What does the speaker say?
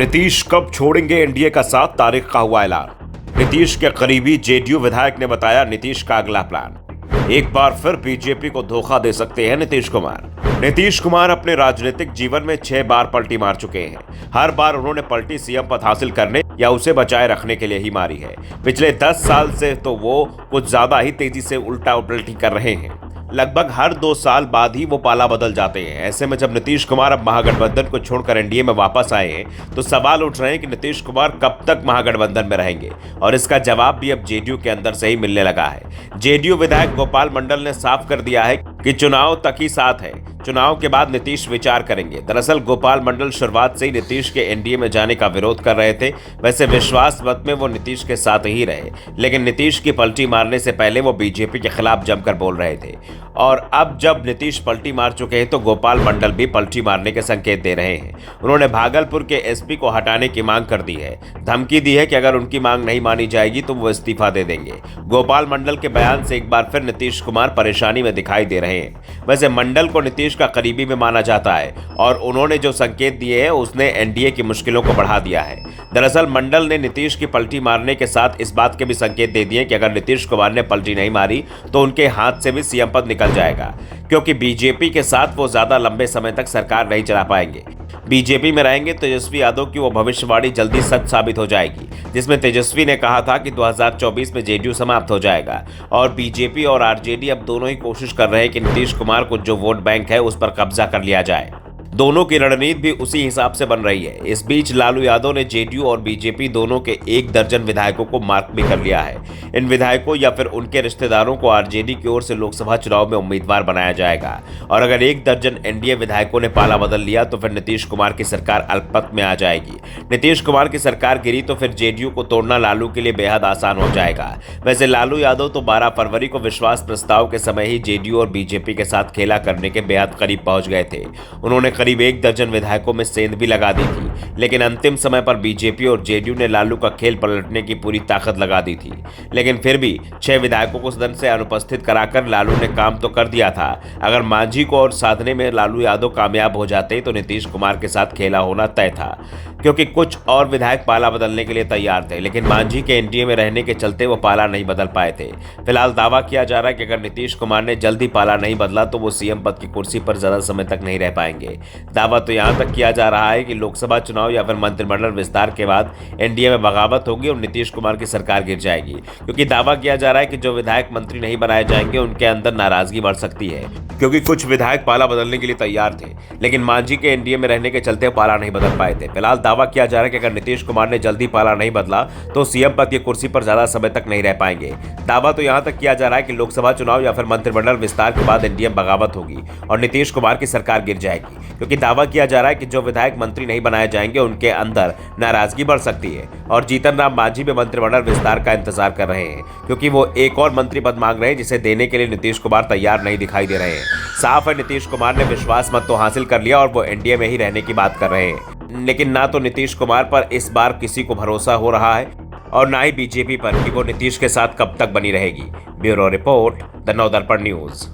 नीतीश कब छोड़ेंगे एनडीए का साथ, तारीख का हुआ ऐलान। नीतीश के करीबी जेडीयू विधायक ने बताया नीतीश का अगला प्लान। एक बार फिर बीजेपी को धोखा दे सकते हैं नीतीश कुमार। नीतीश कुमार अपने राजनीतिक जीवन में 6 बार पलटी मार चुके हैं। हर बार उन्होंने पलटी सीएम पद हासिल करने या उसे बचाए रखने के लिए ही मारी है। पिछले 10 साल से तो वो कुछ ज्यादा ही तेजी से उल्टा पलटी कर रहे हैं। लगभग हर 2 साल बाद ही वो पाला बदल जाते हैं। ऐसे में जब नीतीश कुमार अब महागठबंधन को छोड़कर एनडीए में वापस आए हैं तो सवाल उठ रहे हैं कि नीतीश कुमार कब तक महागठबंधन में रहेंगे, और इसका जवाब भी अब जेडीयू के अंदर से ही मिलने लगा है। जेडीयू विधायक गोपाल मंडल ने साफ कर दिया है कि चुनाव तक ही साथ है, चुनाव के बाद नीतीश विचार करेंगे। दरअसल गोपाल मंडल शुरुआत से ही नीतीश के एनडीए में जाने का विरोध कर रहे थे। वैसे विश्वास मत में वो नीतीश के साथ ही रहे, लेकिन नीतीश की पलटी मारने से पहले वो बीजेपी के खिलाफ जमकर बोल रहे थे। और अब जब नीतीश पलटी मार चुके हैं तो गोपाल मंडल भी पलटी मारने के संकेत दे रहे हैं। उन्होंने भागलपुर के एसपी को हटाने की मांग कर दी है, धमकी दी है कि अगर उनकी मांग नहीं मानी जाएगी तो वो इस्तीफा दे देंगे। गोपाल मंडल के बयान से एक बार फिर नीतीश कुमार परेशानी में दिखाई दे रहे हैं। वैसे मंडल को नीतीश का करीबी भी माना जाता है और उन्होंने जो संकेत दिए हैं उसने एनडीए की मुश्किलों को बढ़ा दिया है। दरअसल मंडल ने नीतीश की पलटी मारने के साथ इस बात के भी संकेत दे दिए कि अगर नीतीश कुमार ने पलटी नहीं मारी तो उनके हाथ से भी सीएम पद निकल जाएगा, क्योंकि बीजेपी के साथ वो ज्यादा लंबे समय तक सरकार नहीं चला पाएंगे। बीजेपी में रहेंगे तो तेजस्वी यादव की वो भविष्यवाणी जल्दी सच साबित हो जाएगी, जिसमें तेजस्वी ने कहा था कि 2024 में जेडीयू समाप्त हो जाएगा। और बीजेपी और आरजेडी अब दोनों ही कोशिश कर रहे हैं कि नीतीश कुमार को जो वोट बैंक है उस पर कब्जा कर लिया जाए। दोनों की रणनीति भी उसी हिसाब से बन रही है। इस बीच लालू यादव ने जेडीयू और बीजेपी दोनों के 1 दर्जन विधायकों को मार्क भी कर लिया है। इन विधायकों या फिर उनके रिश्तेदारों को आरजेडी की ओर से लोकसभा चुनाव में उम्मीदवार बनाया जाएगा। और अगर 1 दर्जन एनडीए विधायकों ने पाला बदल लिया तो फिर नीतीश कुमार की सरकार अल्पमत में आ जाएगी। नीतीश कुमार की सरकार गिरी तो फिर जेडीयू को तोड़ना लालू के लिए बेहद आसान हो जाएगा। वैसे लालू यादव तो 12 फरवरी को विश्वास प्रस्ताव के समय ही जेडीयू और बीजेपी के साथ खेला करने के बेहद करीब पहुंच गए थे। उन्होंने करीब 1 दर्जन विधायकों में सेंध भी लगा दी थी, लेकिन अंतिम समय पर बीजेपी और जेडीयू ने लालू का खेल पलटने की पूरी ताकत लगा दी थी। लेकिन फिर भी 6 विधायकों को सदन से अनुपस्थित कराकर लालू ने काम तो कर दिया था। अगर मांझी को और साधने में लालू यादव कामयाब हो जाते तो नीतीश कुमार के साथ खेला होना तय था, क्योंकि कुछ और विधायक पाला बदलने के लिए तैयार थे, लेकिन मांझी के एनडीए में रहने के चलते वो पाला नहीं बदल पाए थे। फिलहाल दावा किया जा रहा है कि अगर नीतीश कुमार ने जल्दी पाला नहीं बदला तो वो सीएम पद की कुर्सी पर ज्यादा समय तक नहीं रह पाएंगे। दावा तो यहां तक किया जा रहा है कि लोकसभा चुनाव या फिर मंत्रिमंडल विस्तार के बाद एनडीए में बगावत होगी और नीतीश कुमार की सरकार गिर जाएगी, क्योंकि दावा किया जा रहा है कि जो विधायक मंत्री नहीं बनाए जाएंगे उनके अंदर नाराजगी बढ़ सकती है, क्योंकि कुछ विधायक पाला बदलने के लिए तैयार थे, लेकिन मांझी के एनडीए में रहने के चलते पाला नहीं बदल पाए थे। फिलहाल दावा किया जा रहा है कि अगर नीतीश कुमार ने जल्दी पाला नहीं बदला तो सीएम पद की कुर्सी पर ज्यादा समय तक नहीं रह पाएंगे। दावा तो यहां तक किया जा रहा है कि लोकसभा चुनाव या फिर मंत्रिमंडल विस्तार के बाद एनडीए बगावत होगी और नीतीश कुमार की सरकार गिर जाएगी, क्योंकि दावा किया जा रहा है कि जो विधायक मंत्री नहीं बनाए जाएंगे उनके अंदर नाराजगी बढ़ सकती है। और जीतन राम मांझी भी मंत्रिमंडल विस्तार का इंतजार कर रहे हैं, क्योंकि वो एक और मंत्री पद मांग रहे हैं जिसे देने के लिए नीतीश कुमार तैयार नहीं दिखाई दे रहे हैं। साफ है नीतीश कुमार ने विश्वास मत तो हासिल कर लिया और वो एनडीए में ही रहने की बात कर रहे हैं, लेकिन ना तो नीतीश कुमार पर इस बार किसी को भरोसा हो रहा है और ना ही बीजेपी पर कि वो नीतीश के साथ कब तक बनी रहेगी। Bureau report, the Navdarpan news.